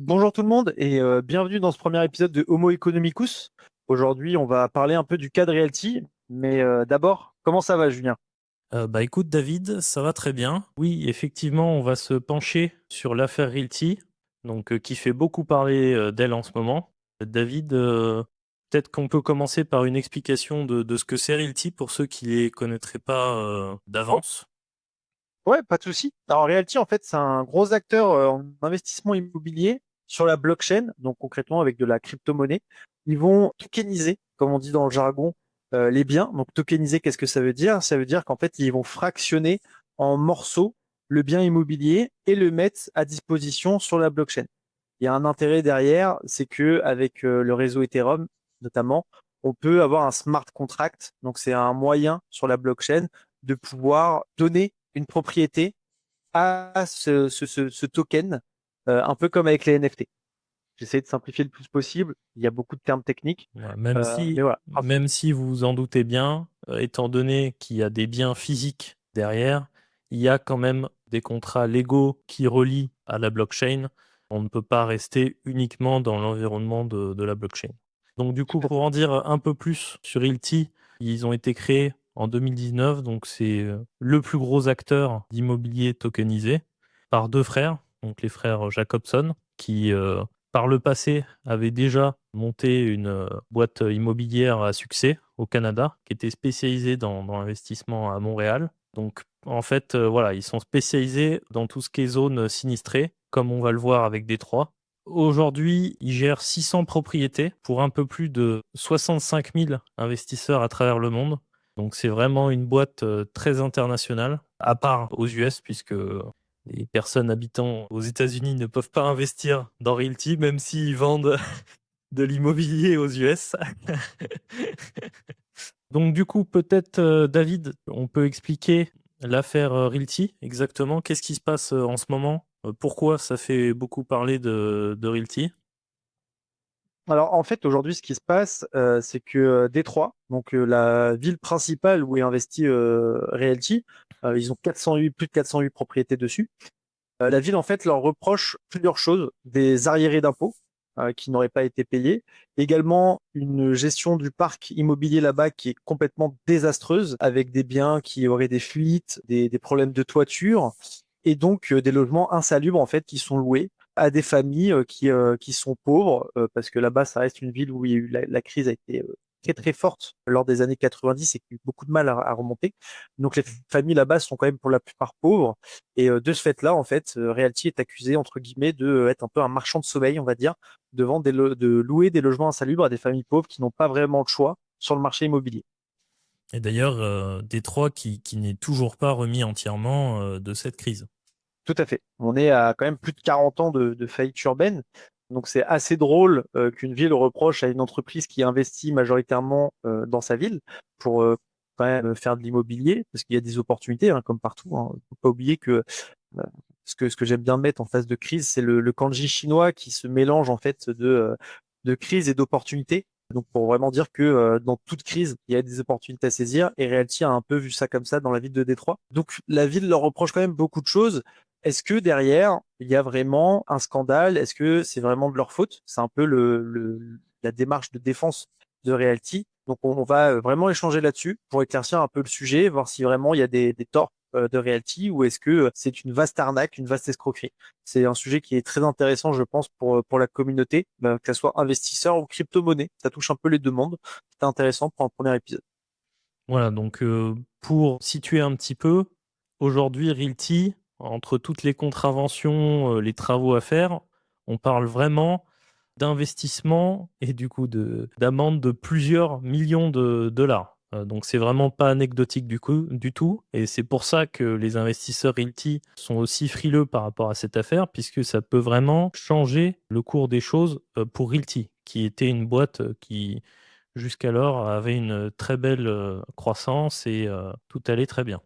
Bonjour tout le monde et bienvenue dans ce premier épisode de Homo Economicus. Aujourd'hui, on va parler un peu du cas de Realty, mais d'abord, comment ça va, Julien? Écoute David, ça va très bien. Oui, effectivement, on va se pencher sur l'affaire Realty, qui fait beaucoup parler d'elle en ce moment. David, peut-être qu'on peut commencer par une explication de ce que c'est Realty pour ceux qui les connaîtraient pas Oh, d'avance. ouais, pas de souci. Alors, Realty, en fait, c'est un gros acteur en investissement immobilier sur la blockchain, donc concrètement avec de la crypto-monnaie. Ils vont tokeniser, comme on dit dans le jargon, les biens. Donc, tokeniser, qu'est-ce que ça veut dire? Ça veut dire qu'en fait, ils vont fractionner en morceaux le bien immobilier et le mettre à disposition sur la blockchain. Il y a un intérêt derrière, c'est que avec le réseau Ethereum notamment, on peut avoir un smart contract. Donc c'est un moyen sur la blockchain de pouvoir donner une propriété à ce token, un peu comme avec les NFT. J'essaie de simplifier le plus possible. Il y a beaucoup de termes techniques, Voilà, mais voilà. même si vous vous en doutez bien, étant donné qu'il y a des biens physiques derrière, il y a quand même des contrats légaux qui relient à la blockchain. On ne peut pas rester uniquement dans l'environnement de la blockchain. Donc du coup, Tout à pour fait. en dire un peu plus sur Ilti, ils ont été créés en 2019, donc c'est le plus gros acteur d'immobilier tokenisé par deux frères, donc les frères Jacobson, qui par le passé, avait déjà monté une boîte immobilière à succès au Canada, qui était spécialisée dans l'investissement à Montréal. Donc, en fait, voilà, ils sont spécialisés dans tout ce qui est zone sinistrée, comme on va le voir avec Détroit. Aujourd'hui, ils gèrent 600 propriétés pour un peu plus de 65 000 investisseurs à travers le monde. Donc, c'est vraiment une boîte très internationale, à part aux US, puisque les personnes habitant aux États-Unis ne peuvent pas investir dans Realty, même s'ils vendent de l'immobilier aux US. Donc du coup, peut-être, David, on peut expliquer l'affaire Realty exactement. Qu'est-ce qui se passe en ce moment? Pourquoi ça fait beaucoup parler de Realty? Alors en fait aujourd'hui ce qui se passe c'est que Détroit, donc la ville principale où est investi Realty, ils ont 408 plus de 408 propriétés dessus. La ville en fait leur reproche plusieurs choses, des arriérés d'impôts qui n'auraient pas été payés, également une gestion du parc immobilier là-bas qui est complètement désastreuse avec des biens qui auraient des fuites, des problèmes de toiture et donc des logements insalubres en fait qui sont loués à des familles qui sont pauvres, parce que là-bas, ça reste une ville où il y a eu la crise a été très très forte lors des années 90 et qui a eu beaucoup de mal à remonter. Donc les familles là-bas sont quand même pour la plupart pauvres. Et de ce fait-là, en fait, Realty est accusé, entre guillemets, de être un peu un marchand de sommeil, on va dire, de louer des logements insalubres à des familles pauvres qui n'ont pas vraiment de choix sur le marché immobilier. Et d'ailleurs, Détroit qui n'est toujours pas remis entièrement de cette crise. Tout à fait. On est à quand même plus de 40 ans de faillite urbaine. Donc c'est assez drôle qu'une ville reproche à une entreprise qui investit majoritairement dans sa ville pour quand même faire de l'immobilier, parce qu'il y a des opportunités, hein, comme partout. Hein. Faut pas oublier que ce que j'aime bien mettre en phase de crise, c'est le kanji chinois qui se mélange en fait de crise et d'opportunité. Donc pour vraiment dire que dans toute crise, il y a des opportunités à saisir et Realty a un peu vu ça comme ça dans la ville de Détroit. Donc la ville leur reproche quand même beaucoup de choses. Est-ce que derrière, il y a vraiment un scandale? Est-ce que c'est vraiment de leur faute? C'est un peu la démarche de défense de Realty. Donc on va vraiment échanger là-dessus pour éclaircir un peu le sujet, voir si vraiment il y a des torts de Realty ou est-ce que c'est une vaste arnaque, une vaste escroquerie. C'est un sujet qui est très intéressant, je pense, pour la communauté, que ce soit investisseur ou crypto-monnaie. Ça touche un peu les deux mondes. C'est intéressant pour un premier épisode. Voilà, donc pour situer un petit peu, aujourd'hui, Realty, entre toutes les contraventions, les travaux à faire, on parle vraiment d'investissement et du coup d'amende de plusieurs millions de dollars. Donc c'est vraiment pas anecdotique du tout. Et c'est pour ça que les investisseurs Realty sont aussi frileux par rapport à cette affaire, puisque ça peut vraiment changer le cours des choses pour Realty, qui était une boîte qui jusqu'alors avait une très belle croissance et tout allait très bien.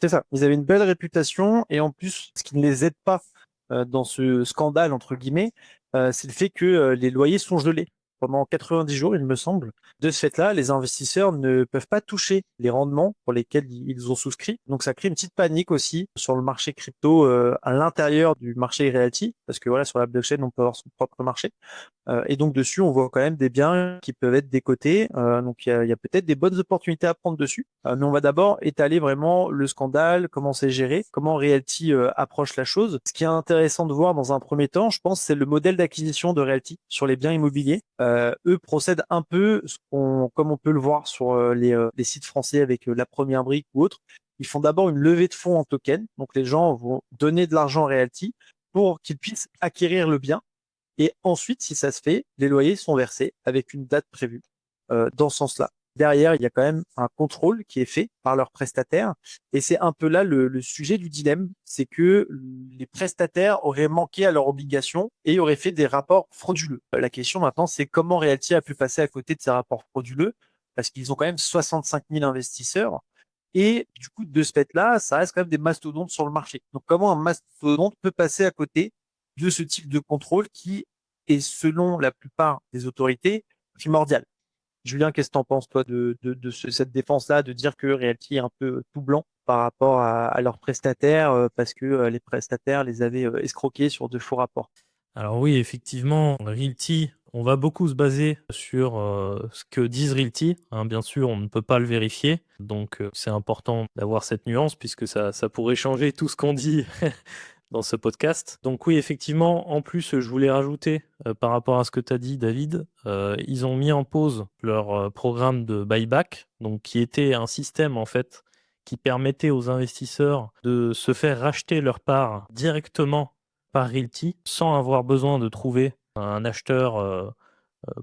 C'est ça. Ils avaient une belle réputation et en plus, ce qui ne les aide pas dans ce scandale, entre guillemets, c'est le fait que les loyers sont gelés. pendant 90 jours, il me semble. De ce fait-là, les investisseurs ne peuvent pas toucher les rendements pour lesquels ils ont souscrit. Donc, ça crée une petite panique aussi sur le marché crypto à l'intérieur du marché realty, parce que voilà, sur la blockchain, on peut avoir son propre marché. Et donc dessus, on voit quand même des biens qui peuvent être décotés. Donc il y a peut-être des bonnes opportunités à prendre dessus. Mais on va d'abord étaler vraiment le scandale, comment c'est géré, comment Realty approche la chose. Ce qui est intéressant de voir dans un premier temps, je pense, c'est le modèle d'acquisition de Realty sur les biens immobiliers. Eux procèdent un peu comme on peut le voir sur les sites français avec la Première Brique ou autres. Ils font d'abord une levée de fonds en token. Donc les gens vont donner de l'argent à Realty pour qu'ils puissent acquérir le bien. Et ensuite, si ça se fait, les loyers sont versés avec une date prévue dans ce sens-là. Derrière, il y a quand même un contrôle qui est fait par leurs prestataires. Et c'est un peu là le sujet du dilemme, c'est que les prestataires auraient manqué à leurs obligations et auraient fait des rapports frauduleux. La question maintenant, c'est comment Realty a pu passer à côté de ces rapports frauduleux, parce qu'ils ont quand même 65 000 investisseurs. Et du coup, de ce fait-là, ça reste quand même des mastodontes sur le marché. Donc, comment un mastodonte peut passer à côté de ce type de contrôle qui est, selon la plupart des autorités, primordial? Julien, qu'est-ce que tu en penses, toi, cette défense-là, de dire que Realty est un peu tout blanc par rapport à leurs prestataires, parce que les prestataires les avaient escroqués sur de faux rapports? Alors oui, effectivement, Realty, on va beaucoup se baser sur ce que disent Realty, hein. Bien sûr, on ne peut pas le vérifier, donc c'est important d'avoir cette nuance puisque ça pourrait changer tout ce qu'on dit dans ce podcast. Donc oui, effectivement, en plus, je voulais rajouter par rapport à ce que tu as dit, David, ils ont mis en pause leur programme de buyback, donc qui était un système en fait qui permettait aux investisseurs de se faire racheter leur part directement par Realty sans avoir besoin de trouver un acheteur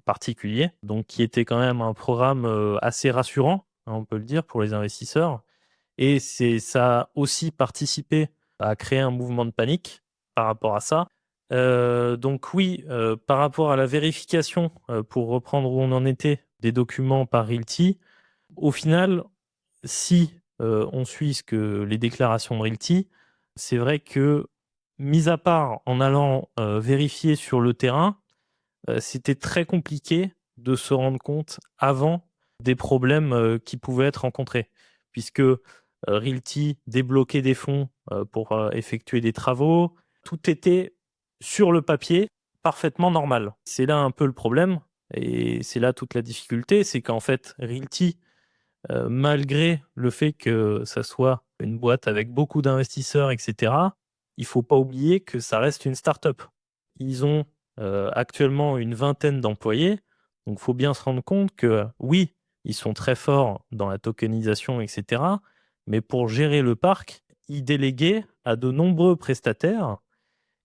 particulier. Donc qui était quand même un programme assez rassurant, hein, on peut le dire, pour les investisseurs. Et ça a aussi participé à créer un mouvement de panique par rapport à ça. Donc oui, par rapport à la vérification, pour reprendre où on en était, des documents par Realty, au final, si on suit ce que les déclarations de Realty, c'est vrai que, mis à part en allant vérifier sur le terrain, c'était très compliqué de se rendre compte avant des problèmes qui pouvaient être rencontrés. Puisque Realty débloquait des fonds pour effectuer des travaux, tout était sur le papier parfaitement normal. C'est là un peu le problème et c'est là toute la difficulté, c'est qu'en fait Realty, malgré le fait que ça soit une boîte avec beaucoup d'investisseurs, et cetera, il faut pas oublier que ça reste une start-up. Ils ont, actuellement une vingtaine d'employés, donc faut bien se rendre compte que, oui, ils sont très forts dans la tokenisation, et cetera, mais pour gérer le parc, ils déléguaient à de nombreux prestataires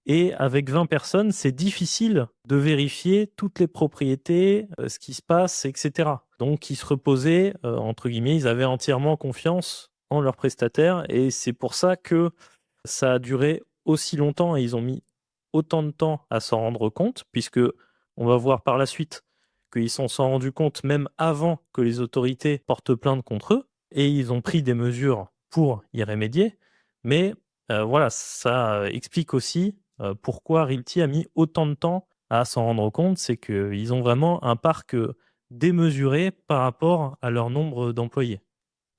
et avec 20 personnes, c'est difficile de vérifier toutes les propriétés, ce qui se passe, et cetera. Donc ils se reposaient, entre guillemets, ils avaient entièrement confiance en leurs prestataires et c'est pour ça que ça a duré aussi longtemps et ils ont mis autant de temps à s'en rendre compte, puisque on va voir par la suite qu'ils s'en sont rendus compte même avant que les autorités portent plainte contre eux et ils ont pris des mesures pour y remédier. Mais voilà, ça explique aussi pourquoi Realty a mis autant de temps à s'en rendre compte, c'est qu'ils ont vraiment un parc démesuré par rapport à leur nombre d'employés.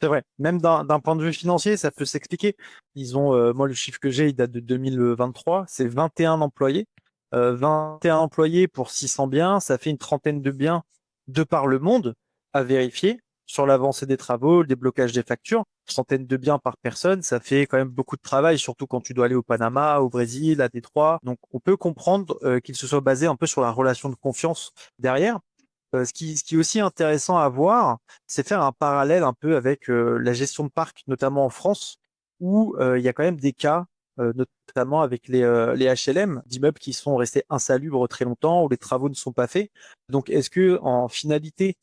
C'est vrai. Même d'un point de vue financier, ça peut s'expliquer. Ils ont, moi, le chiffre que j'ai, il date de 2023. C'est 21 employés. 21 employés pour 600 biens. Ça fait une trentaine de biens de par le monde à vérifier sur l'avancée des travaux, le déblocage des factures. Centaines de biens par personne. Ça fait quand même beaucoup de travail, surtout quand tu dois aller au Panama, au Brésil, à Détroit. Donc, on peut comprendre qu'ils se soient basés un peu sur la relation de confiance derrière. Ce qui est aussi intéressant à voir, c'est faire un parallèle un peu avec la gestion de parc, notamment en France, où il y a quand même des cas, notamment avec les HLM, d'immeubles qui sont restés insalubres très longtemps, où les travaux ne sont pas faits. Donc, est-ce que en finalité,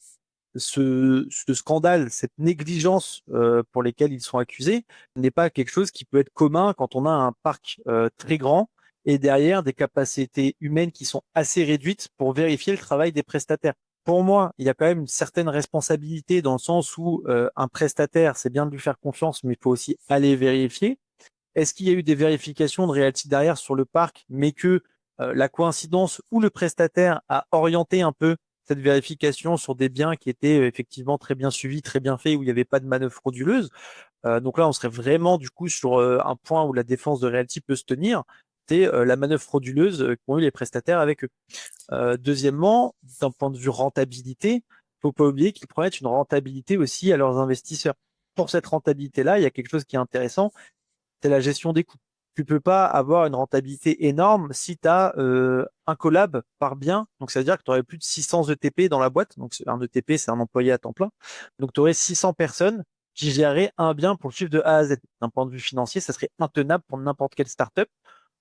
ce scandale, cette négligence pour lesquels ils sont accusés, n'est pas quelque chose qui peut être commun quand on a un parc très grand et derrière des capacités humaines qui sont assez réduites pour vérifier le travail des prestataires? Pour moi, il y a quand même une certaine responsabilité dans le sens où un prestataire, c'est bien de lui faire confiance, mais il faut aussi aller vérifier. Est-ce qu'il y a eu des vérifications de Realty derrière sur le parc, mais que la coïncidence où le prestataire a orienté un peu cette vérification sur des biens qui étaient effectivement très bien suivis, très bien faits, où il n'y avait pas de manœuvre frauduleuse. Donc là, on serait vraiment du coup sur un point où la défense de Realty peut se tenir, c'est la manœuvre frauduleuse qu'ont eu les prestataires avec eux. Deuxièmement, d'un point de vue rentabilité, faut pas oublier qu'ils promettent une rentabilité aussi à leurs investisseurs. Pour cette rentabilité-là, il y a quelque chose qui est intéressant, c'est la gestion des coûts. Tu peux pas avoir une rentabilité énorme si tu as un collab par bien. Donc, ça veut dire que tu aurais plus de 600 ETP dans la boîte. Donc, un ETP, c'est un employé à temps plein. Donc, tu aurais 600 personnes qui géreraient un bien pour le chiffre de A à Z. D'un point de vue financier, ça serait intenable pour n'importe quelle startup,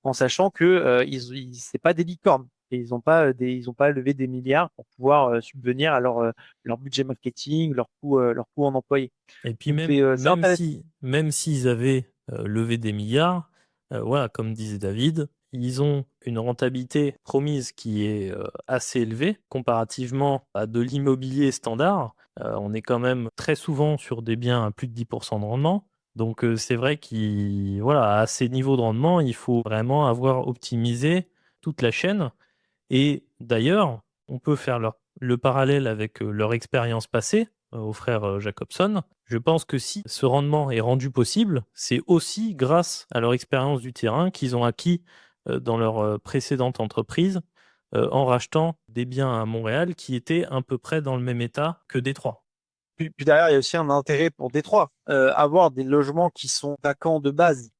en sachant que c'est pas des licornes. Et ils ont pas levé des milliards pour pouvoir subvenir à leur budget marketing, leur coût en employés. Et puis Donc, même, c'est intéressant. même s'ils avaient levé des milliards, voilà, comme disait David, ils ont une rentabilité promise qui est assez élevée comparativement à de l'immobilier standard. On est quand même très souvent sur des biens à plus de 10% de rendement. Donc c'est vrai voilà, à ces niveaux de rendement, il faut vraiment avoir optimisé toute la chaîne. Et d'ailleurs, on peut faire le parallèle avec leur expérience passée aux frères Jacobson. Je pense que si ce rendement est rendu possible, c'est aussi grâce à leur expérience du terrain qu'ils ont acquis dans leur précédente entreprise en rachetant des biens à Montréal qui étaient à peu près dans le même état que Détroit. Puis derrière, il y a aussi un intérêt pour Détroit. Avoir des logements qui sont vacants de base,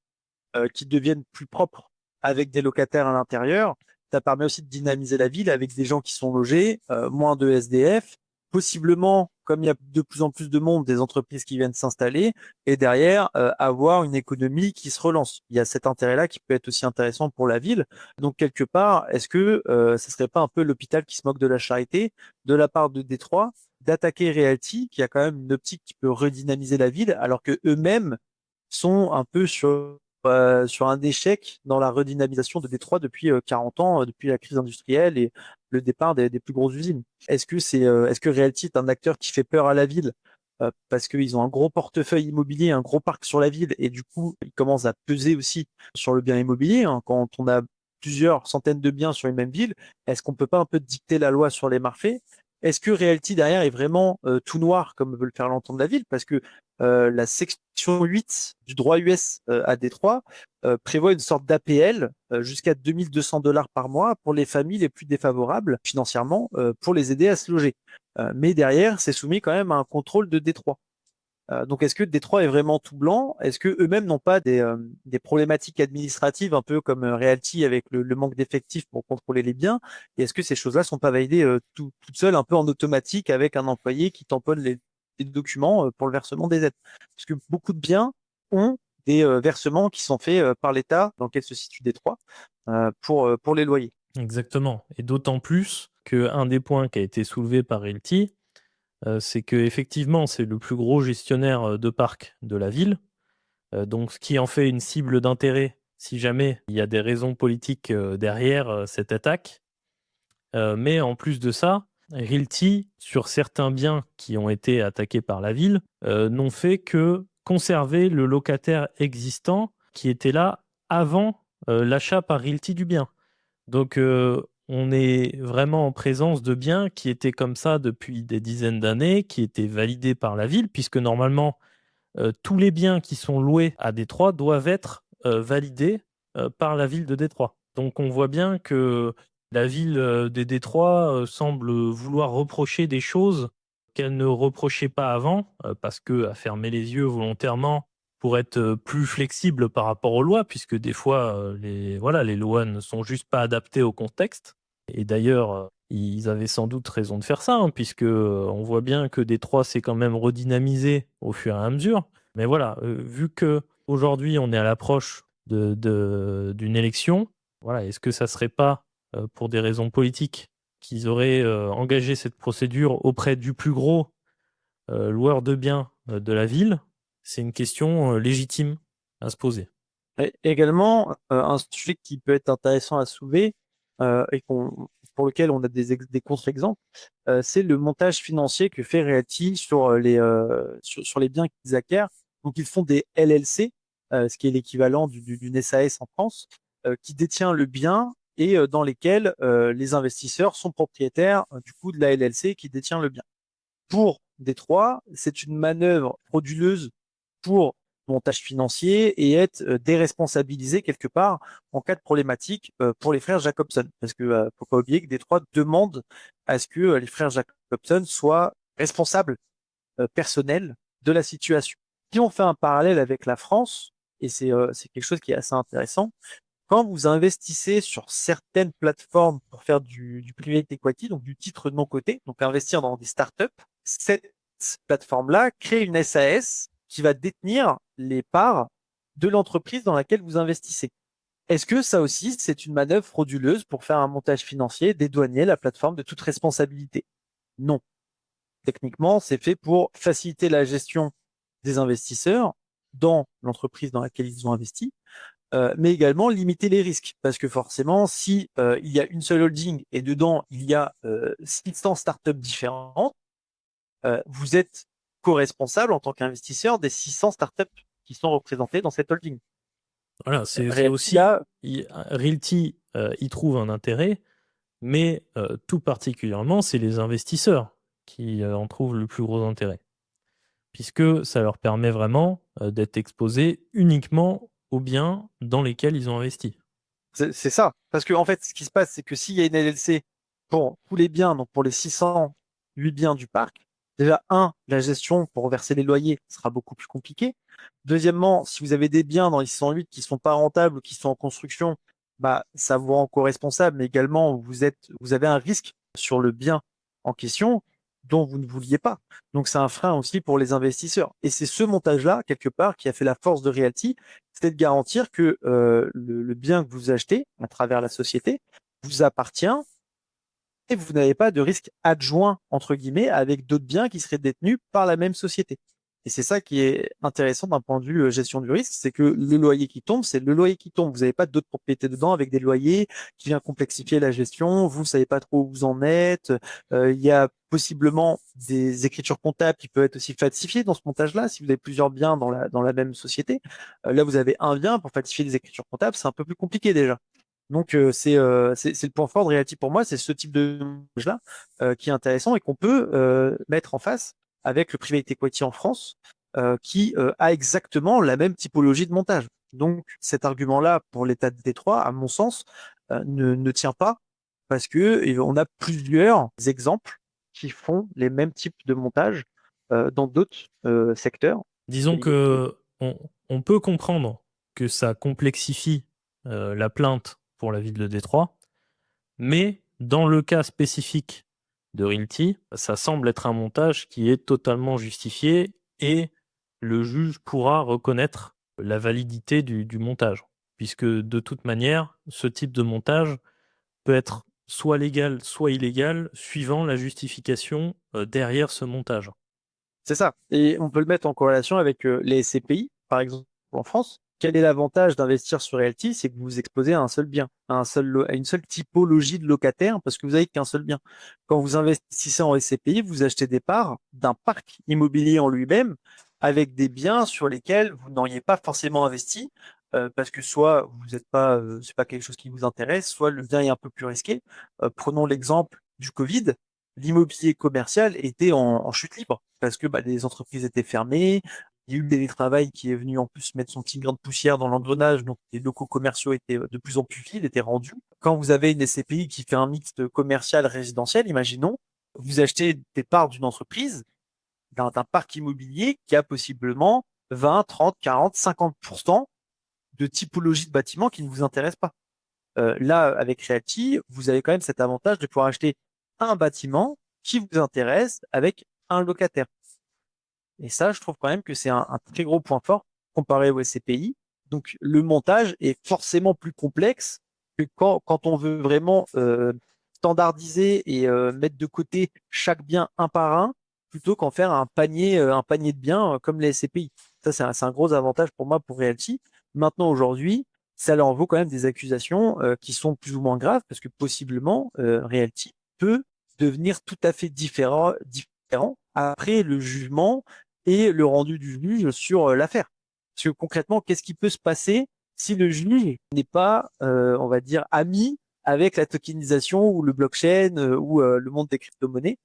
qui deviennent plus propres avec des locataires à l'intérieur, ça permet aussi de dynamiser la ville avec des gens qui sont logés, moins de SDF, possiblement, comme il y a de plus en plus de monde, des entreprises qui viennent s'installer, et derrière, avoir une économie qui se relance. Il y a cet intérêt-là qui peut être aussi intéressant pour la ville. Donc, quelque part, est-ce que ça serait pas un peu l'hôpital qui se moque de la charité de la part de Détroit d'attaquer Realty, qui a quand même une optique qui peut redynamiser la ville, alors que eux-mêmes sont un peu sur un échec dans la redynamisation de Détroit depuis 40 ans, depuis la crise industrielle et le départ des plus grosses usines. Est-ce que Realty est un acteur qui fait peur à la ville parce qu'ils ont un gros portefeuille immobilier, un gros parc sur la ville et du coup, ils commencent à peser aussi sur le bien immobilier, hein. Quand on a plusieurs centaines de biens sur une même ville, est-ce qu'on peut pas un peu dicter la loi sur les marchés? Est-ce que Realty derrière est vraiment tout noir comme veut le faire l'entendre la ville? Parce que la section 8 du droit US à Détroit prévoit une sorte d'APL jusqu'à 2200 $ par mois pour les familles les plus défavorables financièrement pour les aider à se loger. Mais derrière, c'est soumis quand même à un contrôle de Détroit. Donc, est-ce que Détroit est vraiment tout blanc? Est-ce que eux-mêmes n'ont pas des problématiques administratives un peu comme Realty avec le manque d'effectifs pour contrôler les biens? Et est-ce que ces choses-là sont pas validées toutes seules, un peu en automatique avec un employé qui tamponne les documents pour le versement des aides? Parce que beaucoup de biens ont des versements qui sont faits par l'État dans lequel se situe Détroit pour les loyers. Exactement. Et d'autant plus qu'un des points qui a été soulevé par Realty, c'est qu'effectivement, c'est le plus gros gestionnaire de parc de la ville. Donc, ce qui en fait une cible d'intérêt si jamais il y a des raisons politiques derrière cette attaque. Mais en plus de ça, Realty, sur certains biens qui ont été attaqués par la ville, n'ont fait que conserver le locataire existant qui était là avant l'achat par Realty du bien. Donc, on est vraiment en présence de biens qui étaient comme ça depuis des dizaines d'années, qui étaient validés par la ville, puisque normalement, tous les biens qui sont loués à Détroit doivent être validés par la ville de Détroit. Donc, on voit bien que la ville de Détroit semble vouloir reprocher des choses qu'elle ne reprochait pas avant, parce que à fermer les yeux volontairement pour être plus flexible par rapport aux lois, puisque des fois, voilà, les lois ne sont juste pas adaptées au contexte. Et d'ailleurs, ils avaient sans doute raison de faire ça, hein, puisque on voit bien que Détroit s'est quand même redynamisé au fur et à mesure. Mais voilà, vu que aujourd'hui on est à l'approche d'une élection, voilà, est-ce que ça serait pas pour des raisons politiques qu'ils auraient engagé cette procédure auprès du plus gros loueur de biens de la ville? C'est une question légitime à se poser. Et également, un sujet qui peut être intéressant à soulever et pour lequel on a des contre-exemples, c'est le montage financier que fait Realty sur les biens qu'ils acquièrent. Donc, ils font des LLC, ce qui est l'équivalent d'une SAS en France, qui détient le bien et dans lesquels les investisseurs sont propriétaires du coup de la LLC qui détient le bien. Pour Détroit, c'est une manœuvre frauduleuse pour montage financier et être déresponsabilisé quelque part en cas de problématique pour les frères Jacobson. Parce que faut pas oublier que Détroit demande à ce que les frères Jacobson soient responsables personnels de la situation. Si on fait un parallèle avec la France, et c'est quelque chose qui est assez intéressant, quand vous investissez sur certaines plateformes pour faire du private equity, donc du titre non coté, donc investir dans des startups, cette plateforme-là crée une SAS qui va détenir les parts de l'entreprise dans laquelle vous investissez. Est-ce que ça aussi, c'est une manœuvre frauduleuse pour faire un montage financier, dédouaner la plateforme de toute responsabilité? Non. Techniquement, c'est fait pour faciliter la gestion des investisseurs dans l'entreprise dans laquelle ils ont investi, mais également limiter les risques. Parce que forcément, si il y a une seule holding et dedans, il y a 600 startups différentes, vous êtes co-responsable en tant qu'investisseur des 600 startups qui sont représentées dans cette holding. Voilà, c'est Realty aussi, Realty y trouve un intérêt, mais tout particulièrement, c'est les investisseurs qui en trouvent le plus gros intérêt, puisque ça leur permet vraiment d'être exposés uniquement aux biens dans lesquels ils ont investi. c'est ça. Parce que en fait, ce qui se passe, c'est que s'il y a une LLC pour tous les biens, donc pour les 608 biens du parc, déjà, la gestion pour verser les loyers sera beaucoup plus compliquée. Deuxièmement, si vous avez des biens dans les 608 qui sont pas rentables ou qui sont en construction, bah, ça vous rend co-responsable, mais également, vous avez un risque sur le bien en question dont vous ne vouliez pas. Donc, c'est un frein aussi pour les investisseurs. Et c'est ce montage-là, quelque part, qui a fait la force de Realty, c'est de garantir que le bien que vous achetez à travers la société vous appartient et vous n'avez pas de risque adjoint, entre guillemets, avec d'autres biens qui seraient détenus par la même société. Et c'est ça qui est intéressant d'un point de vue gestion du risque, c'est que le loyer qui tombe, c'est le loyer qui tombe. Vous n'avez pas d'autres propriétés dedans avec des loyers qui viennent complexifier la gestion. Vous ne savez pas trop où vous en êtes. Il y a possiblement des écritures comptables qui peuvent être aussi falsifiées dans ce montage-là. Si vous avez plusieurs biens dans la même société, là vous avez un bien pour falsifier des écritures comptables, c'est un peu plus compliqué déjà. Donc c'est le point fort de Realty pour moi, c'est ce type de là qui est intéressant et qu'on peut mettre en face avec le private equity en France qui a exactement la même typologie de montage. Donc cet argument-là pour l'État de Détroit, à mon sens, ne tient pas parce que on a plusieurs exemples qui font les mêmes types de montage dans d'autres secteurs. Disons que on peut comprendre que ça complexifie la plainte pour la ville de Détroit, mais dans le cas spécifique de Realty, ça semble être un montage qui est totalement justifié et le juge pourra reconnaître la validité du montage, puisque de toute manière, ce type de montage peut être soit légal, soit illégal, suivant la justification derrière ce montage. C'est ça. Et on peut le mettre en corrélation avec les SCPI, par exemple, en France. Quel est l'avantage d'investir sur Realty? C'est que vous vous exposez à un seul bien, à une seule typologie de locataire, parce que vous n'avez qu'un seul bien. Quand vous investissez en SCPI, vous achetez des parts d'un parc immobilier en lui-même, avec des biens sur lesquels vous n'auriez pas forcément investi, parce que soit vous n'êtes pas, c'est pas quelque chose qui vous intéresse, soit le bien est un peu plus risqué. Prenons l'exemple du Covid. L'immobilier commercial était en chute libre parce que bah, les entreprises étaient fermées. Il y a eu le télétravail qui est venu en plus mettre son petit grain de poussière dans l'engrenage, donc les locaux commerciaux étaient de plus en plus vides, étaient rendus. Quand vous avez une SCPI qui fait un mix de commercial résidentiel, imaginons, vous achetez des parts d'une entreprise, d'un parc immobilier qui a possiblement 20, 30, 40, 50% de typologie de bâtiments qui ne vous intéressent pas. Là, avec Realty, vous avez quand même cet avantage de pouvoir acheter un bâtiment qui vous intéresse avec un locataire. Et ça, je trouve quand même que c'est un très gros point fort comparé au SCPI. Donc, le montage est forcément plus complexe que quand on veut vraiment standardiser et mettre de côté chaque bien un par un, plutôt qu'en faire un panier de biens comme les SCPI. Ça, c'est un gros avantage pour moi pour Realty. Maintenant, aujourd'hui, ça leur vaut quand même des accusations qui sont plus ou moins graves parce que possiblement, Realty peut devenir tout à fait différent après le jugement et le rendu du juge sur l'affaire. Parce que concrètement, qu'est-ce qui peut se passer si le juge n'est pas, on va dire, ami avec la tokenisation ou le blockchain ou le monde des crypto-monnaies.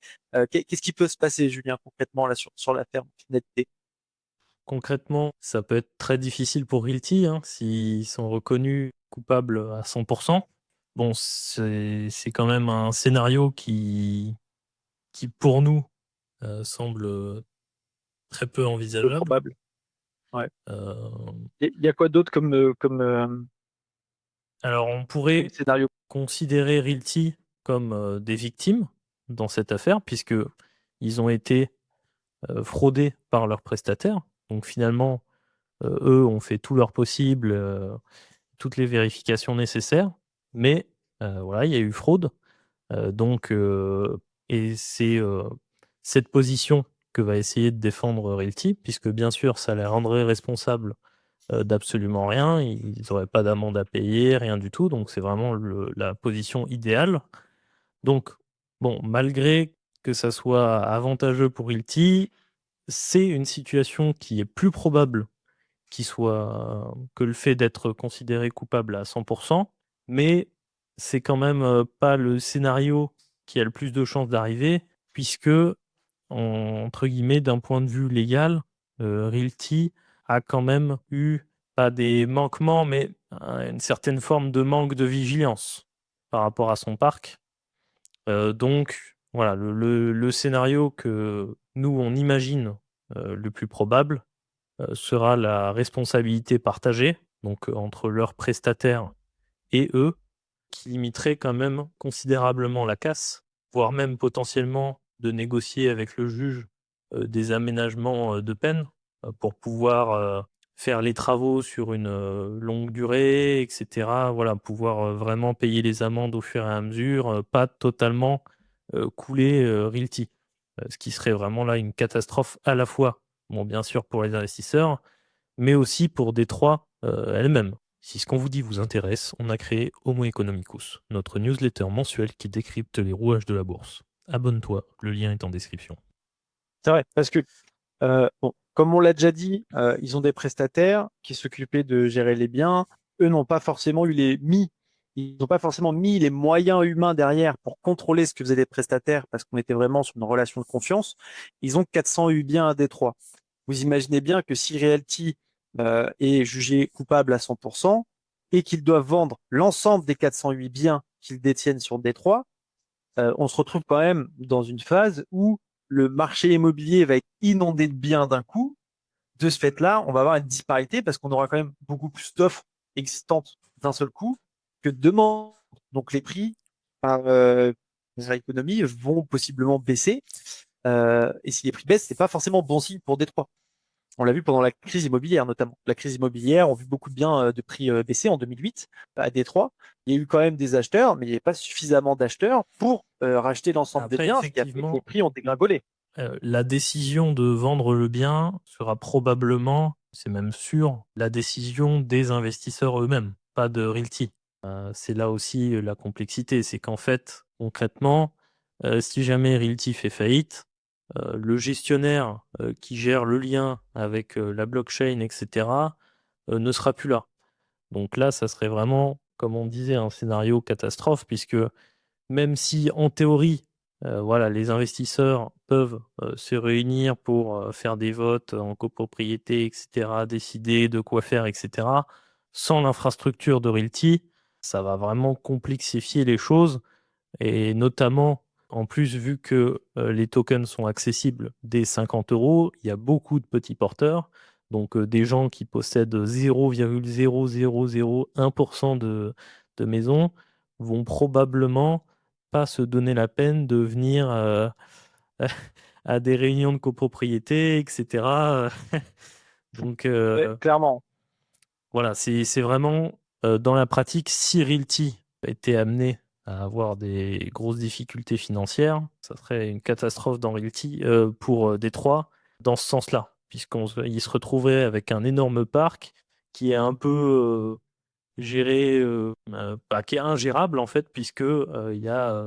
Qu'est-ce qui peut se passer, Julien, concrètement là sur la ferme finalité? Concrètement, ça peut être très difficile pour Realty, hein, s'ils sont reconnus coupables à 100%. Bon, c'est quand même un scénario qui pour nous, semble très peu Peu envisageable. probable. Ouais. Euh, Il y a quoi d'autre alors, on comme pourrait scénario? considérer Realty comme des victimes dans cette affaire, puisque ils ont été fraudés par leurs prestataires. Donc finalement, eux ont fait tout leur possible, toutes les vérifications nécessaires, mais voilà, il y a eu fraude. Donc, et c'est cette position que va essayer de défendre Realty, puisque bien sûr, ça les rendrait responsables d'absolument rien. Ils n'auraient pas d'amende à payer, rien du tout. Donc, c'est vraiment la position idéale. Donc, bon, malgré que ça soit avantageux pour Realty, c'est une situation qui est plus probable que le fait d'être considéré coupable à 100%, mais c'est quand même pas le scénario qui a le plus de chances d'arriver, puisque, entre guillemets, d'un point de vue légal, Realty a quand même eu, pas des manquements, mais une certaine forme de manque de vigilance par rapport à son parc. Donc, voilà, le scénario que nous, on imagine le plus probable, sera la responsabilité partagée, donc entre leurs prestataires et eux, qui limiterait quand même considérablement la casse, voire même potentiellement de négocier avec le juge des aménagements de peine pour pouvoir faire les travaux sur une longue durée, etc. Voilà, pouvoir vraiment payer les amendes au fur et à mesure, pas totalement couler Realty. Ce qui serait vraiment là une catastrophe à la fois, bon, bien sûr pour les investisseurs, mais aussi pour Détroit elle-même. Si ce qu'on vous dit vous intéresse, on a créé Homo Economicus, notre newsletter mensuelle qui décrypte les rouages de la bourse. Abonne-toi, le lien est en description. C'est vrai, parce que bon, comme on l'a déjà dit, ils ont des prestataires qui s'occupaient de gérer les biens. Eux ils n'ont pas forcément mis les moyens humains derrière pour contrôler ce que faisaient les prestataires parce qu'on était vraiment sur une relation de confiance. Ils ont 408 biens à Détroit. Vous imaginez bien que si Realty est jugé coupable à 100% et qu'ils doivent vendre l'ensemble des 408 biens qu'ils détiennent sur Détroit, on se retrouve quand même dans une phase où le marché immobilier va être inondé de biens d'un coup. De ce fait-là, on va avoir une disparité parce qu'on aura quand même beaucoup plus d'offres existantes d'un seul coup que de demandes. Donc les prix par économie vont possiblement baisser. Et si les prix baissent, c'est pas forcément bon signe pour Détroit. On l'a vu pendant la crise immobilière, notamment. La crise immobilière, on a vu beaucoup de biens de prix baisser en 2008 à Détroit. Il y a eu quand même des acheteurs, mais il n'y avait pas suffisamment d'acheteurs pour racheter l'ensemble des Après, biens, ce qui a fait que les effectivement, prix ont dégringolé. la décision de vendre le bien sera probablement, c'est même sûr, la décision des investisseurs eux-mêmes, pas de Realty. C'est là aussi la complexité, c'est qu'en fait, concrètement, si jamais Realty fait faillite, le gestionnaire qui gère le lien avec la blockchain, etc., ne sera plus là. Donc là, ça serait vraiment, comme on disait, un scénario catastrophe, puisque même si en théorie, voilà, les investisseurs peuvent se réunir pour faire des votes en copropriété, etc., décider de quoi faire, etc., sans l'infrastructure de Realty, ça va vraiment complexifier les choses. Et notamment, en plus, vu que les tokens sont accessibles dès 50 euros, il y a beaucoup de petits porteurs. Donc, des gens qui possèdent 0,0001% de maisons vont probablement pas se donner la peine de venir à des réunions de copropriété, etc. Donc, Ouais, clairement. voilà, c'est vraiment dans la pratique, si Realty était amené à avoir des grosses difficultés financières, ça serait une catastrophe dans Realty pour Détroit dans ce sens-là, puisqu'il se retrouverait avec un énorme parc qui est un peu géré, bah, qui est ingérable en fait, puisque il y a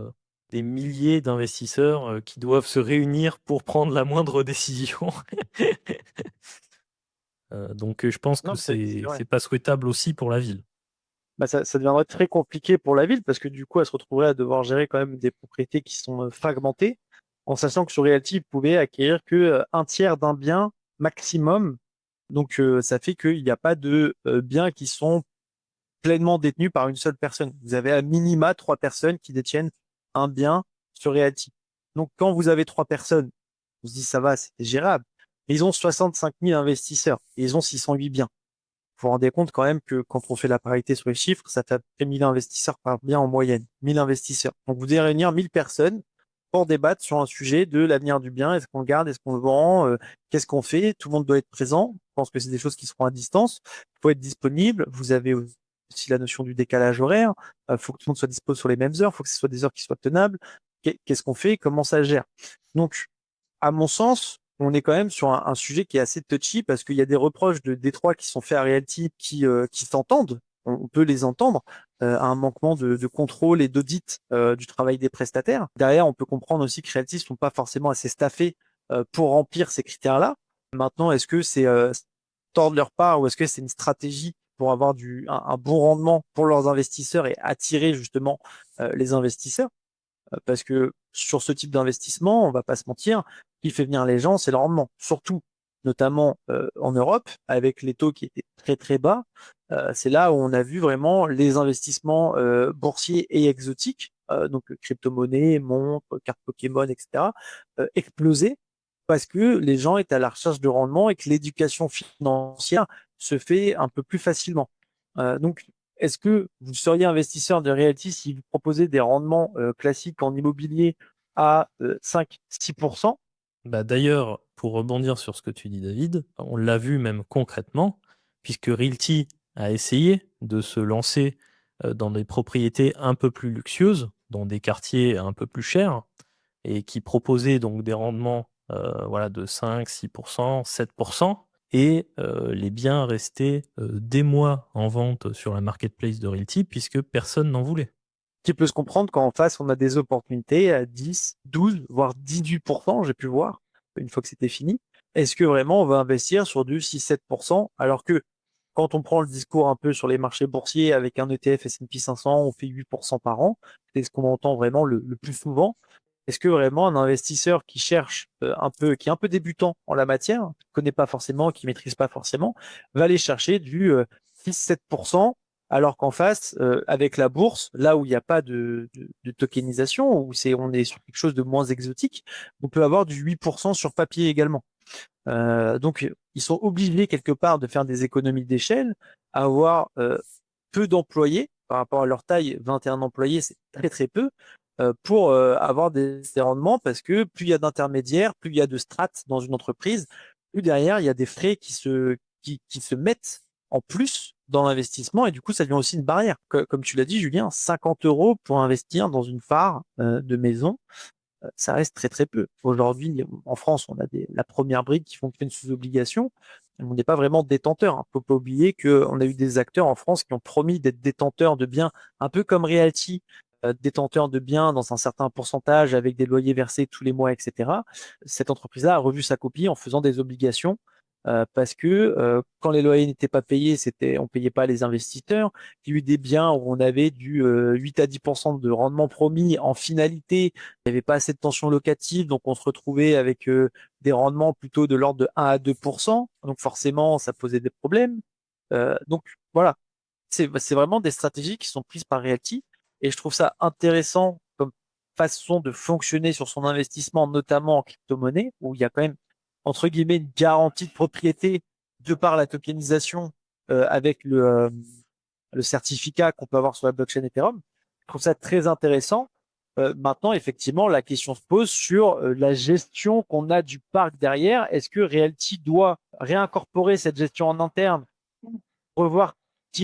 des milliers d'investisseurs qui doivent se réunir pour prendre la moindre décision. Donc je pense que Non, c'est vrai. c'est pas souhaitable aussi pour la ville. ça deviendrait très compliqué pour la ville parce que du coup, elle se retrouverait à devoir gérer quand même des propriétés qui sont fragmentées, en sachant que sur Realty, vous pouvez acquérir que un tiers d'un bien maximum. Donc, ça fait qu'il n'y a pas de biens qui sont pleinement détenus par une seule personne. Vous avez à minima 3 personnes qui détiennent un bien sur Realty. Donc, quand vous avez 3 personnes, on se dit ça va, c'est gérable. Mais ils ont 65 000 investisseurs et ils ont 608 biens. Vous vous rendez compte quand même que quand on fait la parité sur les chiffres, ça fait à peu près 1000 investisseurs par bien en moyenne. 1000 investisseurs. Donc vous devez réunir 1000 personnes pour débattre sur un sujet de l'avenir du bien. Est-ce qu'on le garde? Est-ce qu'on le vend? Qu'est-ce qu'on fait? Tout le monde doit être présent. Je pense que c'est des choses qui seront à distance. Il faut être disponible. Vous avez aussi la notion du décalage horaire. Il faut que tout le monde soit dispo sur les mêmes heures. Il faut que ce soit des heures qui soient tenables. Qu'est-ce qu'on fait? Comment ça se gère? Donc, à mon sens, on est quand même sur un sujet qui est assez touchy parce qu'il y a des reproches de Détroit qui sont faits à Realty qui s'entendent. On peut les entendre à un manquement de contrôle et d'audit du travail des prestataires. Derrière, on peut comprendre aussi que Realty ne sont pas forcément assez staffés pour remplir ces critères-là. Maintenant, est-ce que c'est tort de leur part ou est-ce que c'est une stratégie pour avoir un bon rendement pour leurs investisseurs et attirer justement les investisseurs? Parce que sur ce type d'investissement, on va pas se mentir, ce qui fait venir les gens, c'est le rendement. Surtout, notamment en Europe, avec les taux qui étaient très très bas, c'est là où on a vu vraiment les investissements boursiers et exotiques, donc crypto-monnaies, montres, cartes Pokémon, etc., exploser parce que les gens étaient à la recherche de rendement et que l'éducation financière se fait un peu plus facilement. Donc, est-ce que vous seriez investisseur de Realty si vous proposez des rendements classiques en immobilier à 5-6%? Bah, d'ailleurs, pour rebondir sur ce que tu dis, David, on l'a vu même concrètement, puisque Realty a essayé de se lancer dans des propriétés un peu plus luxueuses, dans des quartiers un peu plus chers, et qui proposaient donc des rendements voilà, de 5, 6%, 7%, et les biens restaient des mois en vente sur la marketplace de Realty, puisque personne n'en voulait. Qui peut se comprendre quand en face, on a des opportunités à 10, 12, voire 18%, j'ai pu voir, une fois que c'était fini. Est-ce que vraiment on va investir sur du 6-7%, alors que quand on prend le discours un peu sur les marchés boursiers avec un ETF S&P 500, on fait 8% par an, c'est ce qu'on entend vraiment le plus souvent. Est-ce que vraiment un investisseur qui cherche qui est un peu débutant en la matière, qui ne connaît pas forcément, qui maîtrise pas forcément, va aller chercher du 6-7%, alors qu'en face, avec la bourse, là où il n'y a pas de tokenisation, où on est sur quelque chose de moins exotique, on peut avoir du 8% sur papier également. Donc, ils sont obligés quelque part de faire des économies d'échelle, avoir peu d'employés par rapport à leur taille. 21 employés, c'est très très peu pour avoir des rendements parce que plus il y a d'intermédiaires, plus il y a de strates dans une entreprise, plus derrière il y a des frais qui se mettent en plus dans l'investissement et du coup ça devient aussi une barrière. Comme tu l'as dit, Julien, 50 euros pour investir dans une phare de maison, ça reste très très peu. Aujourd'hui, en France, on a la première brique qui fonctionne sous obligation. On n'est pas vraiment détenteur. Il ne faut pas oublier qu'on a eu des acteurs en France qui ont promis d'être détenteurs de biens, un peu comme Realty, détenteurs de biens dans un certain pourcentage avec des loyers versés tous les mois, etc. Cette entreprise-là a revu sa copie en faisant des obligations parce que quand les loyers n'étaient pas payés, on payait pas les investisseurs. Il y a eu des biens où on avait du 8 à 10% de rendement promis en finalité. Il n'y avait pas assez de tension locative, donc on se retrouvait avec des rendements plutôt de l'ordre de 1 à 2%. Donc forcément, ça posait des problèmes. Donc voilà, c'est vraiment des stratégies qui sont prises par Realty et je trouve ça intéressant comme façon de fonctionner sur son investissement, notamment en crypto-monnaie, où il y a quand même, entre guillemets, une garantie de propriété de par la tokenisation avec le certificat qu'on peut avoir sur la blockchain Ethereum. Je trouve ça très intéressant. Maintenant, effectivement, la question se pose sur la gestion qu'on a du parc derrière. Est-ce que Realty doit réincorporer cette gestion en interne, revoir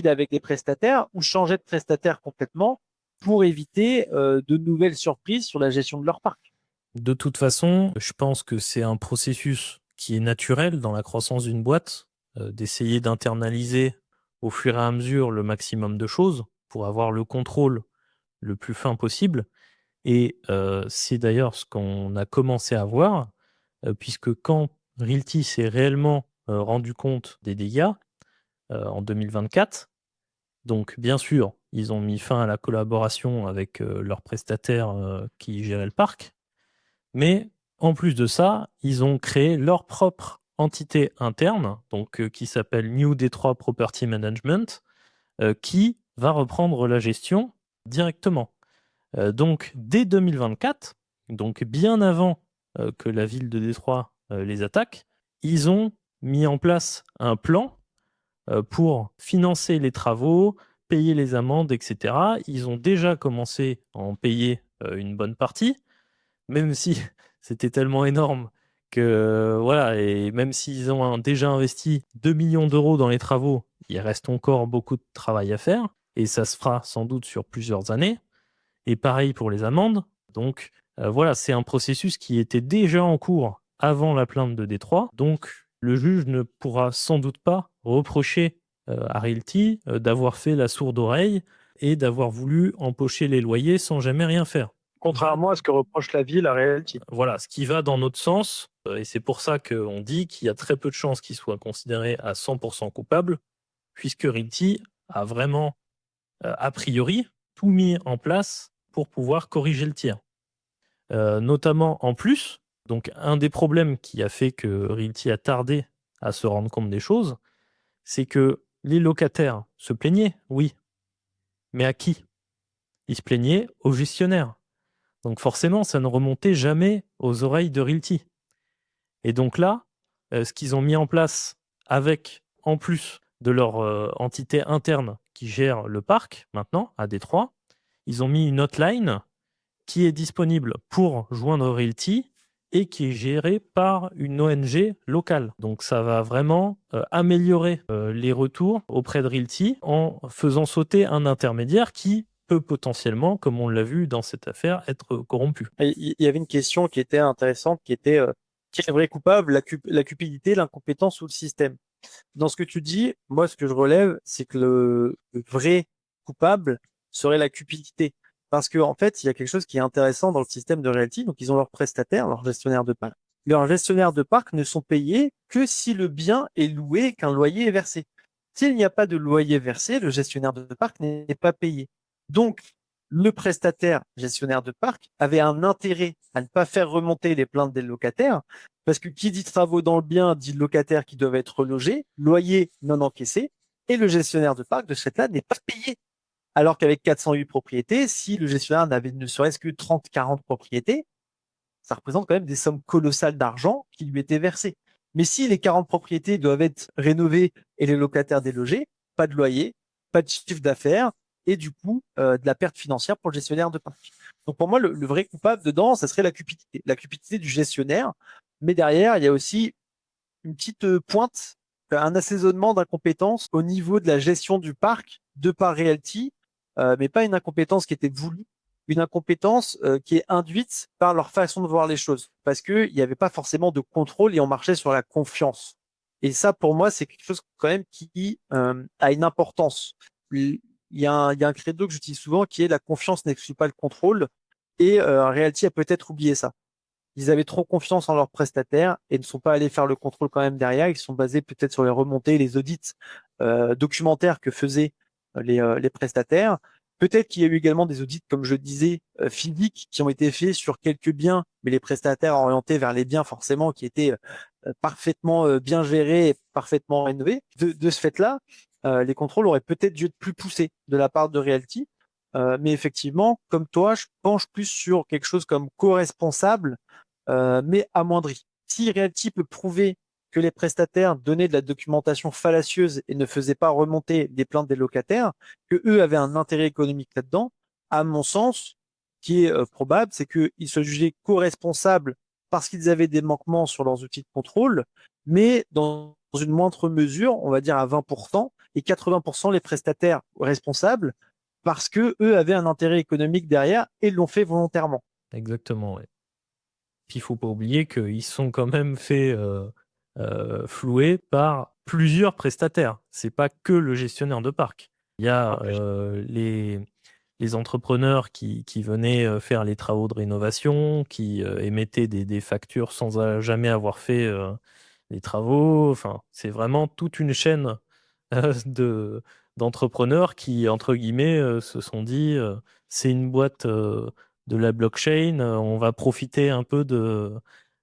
avec des prestataires ou changer de prestataire complètement pour éviter de nouvelles surprises sur la gestion de leur parc? De toute façon, je pense que c'est un processus qui est naturel dans la croissance d'une boîte, d'essayer d'internaliser au fur et à mesure le maximum de choses pour avoir le contrôle le plus fin possible. Et c'est d'ailleurs ce qu'on a commencé à voir, puisque quand Realty s'est réellement rendu compte des dégâts en 2024, Donc, bien sûr, ils ont mis fin à la collaboration avec leurs prestataires qui géraient le parc. Mais en plus de ça, ils ont créé leur propre entité interne, donc qui s'appelle New Detroit Property Management, qui va reprendre la gestion directement. Donc dès 2024, donc bien avant que la ville de Détroit les attaque, ils ont mis en place un plan pour financer les travaux, payer les amendes, etc. Ils ont déjà commencé à en payer une bonne partie, même si c'était tellement énorme que voilà, et même s'ils ont déjà investi 2 millions d'euros dans les travaux, il reste encore beaucoup de travail à faire, et ça se fera sans doute sur plusieurs années. Et pareil pour les amendes. Donc voilà, c'est un processus qui était déjà en cours avant la plainte de Détroit. Donc le juge ne pourra sans doute pas reprocher à Realty d'avoir fait la sourde oreille et d'avoir voulu empocher les loyers sans jamais rien faire. Contrairement à ce que reproche la ville à Realty. Voilà, ce qui va dans notre sens, et c'est pour ça qu'on dit qu'il y a très peu de chances qu'il soit considéré à 100% coupable, puisque Realty a vraiment, a priori, tout mis en place pour pouvoir corriger le tir. Notamment en plus, donc un des problèmes qui a fait que Realty a tardé à se rendre compte des choses, c'est que les locataires se plaignaient, oui, mais à qui? Ils se plaignaient aux gestionnaires. Donc forcément, ça ne remontait jamais aux oreilles de Realty. Et donc là, ce qu'ils ont mis en place avec, en plus de leur entité interne qui gère le parc maintenant à Détroit, ils ont mis une hotline qui est disponible pour joindre Realty et qui est gérée par une ONG locale. Donc ça va vraiment améliorer les retours auprès de Realty en faisant sauter un intermédiaire qui peut potentiellement, comme on l'a vu dans cette affaire, être corrompu. Et il y avait une question qui était intéressante, qui était qui est le vrai coupable, la cupidité, l'incompétence ou le système. Dans ce que tu dis, moi, ce que je relève, c'est que le vrai coupable serait la cupidité. Parce que, en fait, il y a quelque chose qui est intéressant dans le système de Realty. Donc, ils ont leurs prestataires, leurs gestionnaires de parc. Leurs gestionnaires de parc ne sont payés que si le bien est loué et qu'un loyer est versé. S'il n'y a pas de loyer versé, le gestionnaire de parc n'est pas payé. Donc, le prestataire gestionnaire de parc avait un intérêt à ne pas faire remonter les plaintes des locataires, parce que qui dit travaux dans le bien dit locataires qui doivent être relogés, loyer non encaissé, et le gestionnaire de parc de ce fait-là n'est pas payé. Alors qu'avec 408 propriétés, si le gestionnaire n'avait ne serait-ce que 30, 40 propriétés, ça représente quand même des sommes colossales d'argent qui lui étaient versées. Mais si les 40 propriétés doivent être rénovées et les locataires délogés, pas de loyer, pas de chiffre d'affaires et du coup de la perte financière pour le gestionnaire de parc. Donc pour moi, le vrai coupable dedans, ça serait la cupidité du gestionnaire. Mais derrière, il y a aussi une petite pointe, un assaisonnement d'incompétence au niveau de la gestion du parc de par Realty, mais pas une incompétence qui était voulue, une incompétence qui est induite par leur façon de voir les choses, parce qu'il n'y avait pas forcément de contrôle et on marchait sur la confiance. Et ça, pour moi, c'est quelque chose quand même qui a une importance. Il y a un credo que j'utilise souvent qui est la confiance n'exclut pas le contrôle, et Realty a peut-être oublié ça. Ils avaient trop confiance en leurs prestataires et ne sont pas allés faire le contrôle quand même derrière. Ils sont basés peut-être sur les remontées, les audits documentaires que faisaient les prestataires. Peut-être qu'il y a eu également des audits, comme je disais, physiques qui ont été faits sur quelques biens, mais les prestataires orientés vers les biens forcément qui étaient parfaitement bien gérés et parfaitement rénovés. De ce fait-là, les contrôles auraient peut-être dû être plus poussés de la part de Realty. Mais effectivement, comme toi, je penche plus sur quelque chose comme co-responsable mais amoindri. Si Realty peut prouver que les prestataires donnaient de la documentation fallacieuse et ne faisaient pas remonter les plaintes des locataires, que eux avaient un intérêt économique là-dedans, à mon sens, ce qui est probable, c'est qu'ils se jugeaient co-responsables parce qu'ils avaient des manquements sur leurs outils de contrôle, mais dans une moindre mesure, on va dire à 20%, et 80% les prestataires responsables parce que eux avaient un intérêt économique derrière et l'ont fait volontairement. Exactement, ouais. Puis il faut pas oublier qu'ils sont quand même fait flouer par plusieurs prestataires. C'est pas que le gestionnaire de parc. Il y a les entrepreneurs qui venaient faire les travaux de rénovation, qui émettaient des factures sans jamais avoir fait les travaux. Enfin, c'est vraiment toute une chaîne de, d'entrepreneurs qui, entre guillemets, se sont dit c'est une boîte de la blockchain, on va profiter un peu de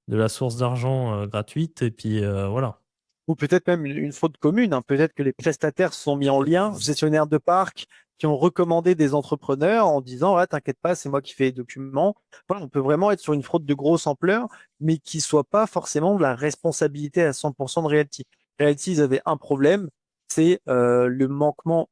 la source d'argent gratuite, et puis voilà. Ou peut-être même une fraude commune, hein. Peut-être que les prestataires se sont mis en lien, gestionnaires de parcs, qui ont recommandé des entrepreneurs en disant, ouais, t'inquiète pas, c'est moi qui fais les documents. Voilà, on peut vraiment être sur une fraude de grosse ampleur, mais qui soit pas forcément de la responsabilité à 100% de Realty. Realty, ils avaient un problème, c'est le manquement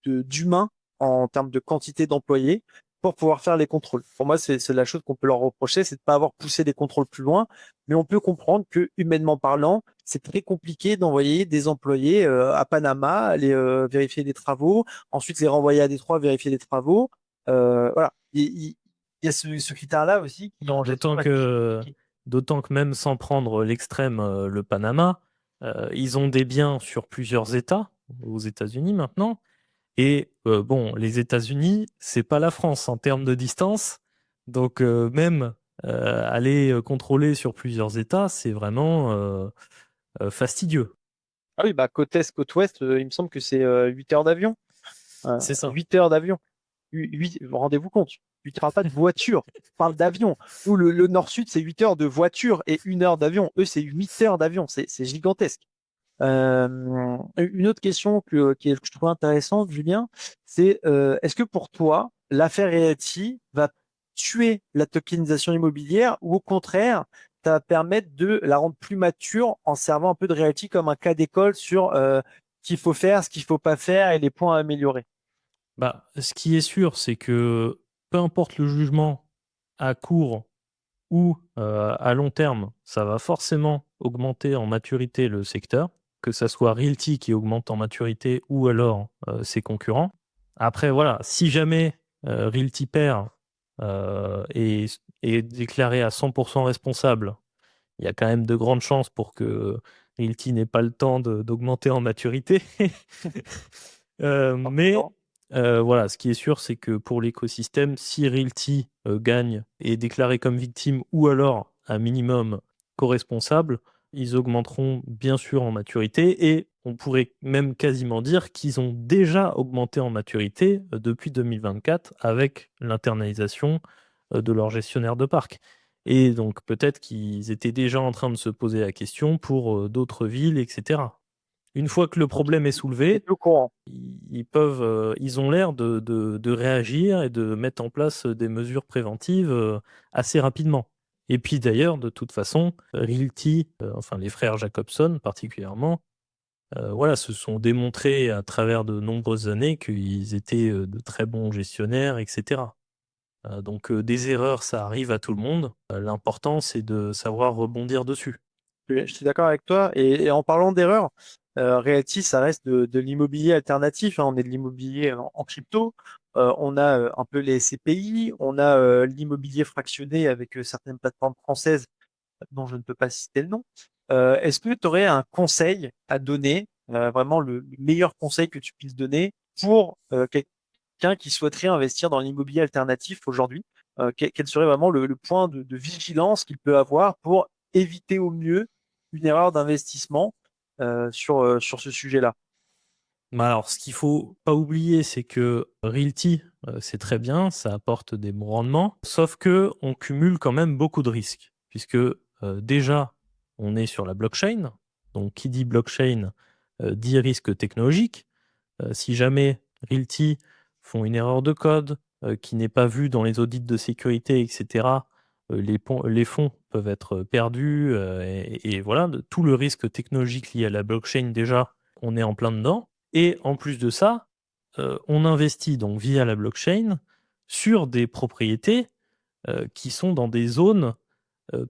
d'humains en termes de quantité d'employés pour pouvoir faire les contrôles. Pour moi, c'est la chose qu'on peut leur reprocher, c'est de pas avoir poussé les contrôles plus loin, mais on peut comprendre que, humainement parlant, c'est très compliqué d'envoyer des employés à Panama, aller vérifier des travaux, ensuite les renvoyer à Détroit, vérifier des travaux. Voilà. Il y a ce critère-là aussi qui en gestion D'autant va être très que, compliqué. d'autant que même sans prendre l'extrême, le Panama, ils ont des biens sur plusieurs États, aux États-Unis maintenant. Et bon, les États-Unis, c'est pas la France en termes de distance. Donc même aller contrôler sur plusieurs États, c'est vraiment fastidieux. Ah oui, bah côte est, côte ouest, il me semble que c'est 8 heures d'avion. C'est ça. 8 heures d'avion. Rendez-vous compte. Tu ne parles pas de voiture, tu parles d'avion. Nous, le nord-sud, c'est 8 heures de voiture et 1 heure d'avion. Eux, c'est 8 heures d'avion. C'est gigantesque. Une autre question que je trouve intéressante, Julien, c'est est-ce que pour toi, l'affaire Realty va tuer la tokenisation immobilière ou au contraire, ça va permettre de la rendre plus mature en servant un peu de Realty comme un cas d'école sur ce qu'il faut faire, ce qu'il faut pas faire et les points à améliorer? Bah, ce qui est sûr, c'est que peu importe le jugement à court ou à long terme, ça va forcément augmenter en maturité le secteur, que ça soit Realty qui augmente en maturité ou alors ses concurrents. Après, voilà, si jamais Realty perd est déclaré à 100% responsable, il y a quand même de grandes chances pour que Realty n'ait pas le temps d'augmenter en maturité. Mais Forcément. voilà, ce qui est sûr, c'est que pour l'écosystème, si Realty gagne et est déclaré comme victime ou alors un minimum co-responsable, ils augmenteront bien sûr en maturité, et on pourrait même quasiment dire qu'ils ont déjà augmenté en maturité depuis 2024 avec l'internalisation de leur gestionnaire de parc. Et donc peut-être qu'ils étaient déjà en train de se poser la question pour d'autres villes, etc. Une fois que le Donc, problème est t'es soulevé, plus au courant. ils peuvent, ils ont l'air de réagir et de mettre en place des mesures préventives assez rapidement. Et puis d'ailleurs, de toute façon, Realty, enfin les frères Jacobson particulièrement, voilà, se sont démontrés à travers de nombreuses années qu'ils étaient de très bons gestionnaires, etc. Donc des erreurs, ça arrive à tout le monde. L'important, c'est de savoir rebondir dessus. Je suis d'accord avec toi. Et en parlant d'erreur, Realty, ça reste de l'immobilier alternatif, hein. On est de l'immobilier en crypto. On a un peu les CPI, on a l'immobilier fractionné avec certaines plateformes françaises dont je ne peux pas citer le nom. Est-ce que tu aurais un conseil à donner, vraiment le meilleur conseil que tu puisses donner pour quelqu'un qui souhaiterait investir dans l'immobilier alternatif aujourd'hui? Quel serait vraiment le point de vigilance qu'il peut avoir pour éviter au mieux une erreur d'investissement sur ce sujet-là? Mais alors, ce qu'il faut pas oublier, c'est que Realty, c'est très bien, ça apporte des bons rendements, sauf que on cumule quand même beaucoup de risques, puisque déjà, on est sur la blockchain. Donc, qui dit blockchain dit risque technologique. Si jamais Realty font une erreur de code qui n'est pas vue dans les audits de sécurité, etc., les fonds peuvent être perdus, et voilà, tout le risque technologique lié à la blockchain, déjà, on est en plein dedans. Et en plus de ça, on investit donc via la blockchain sur des propriétés qui sont dans des zones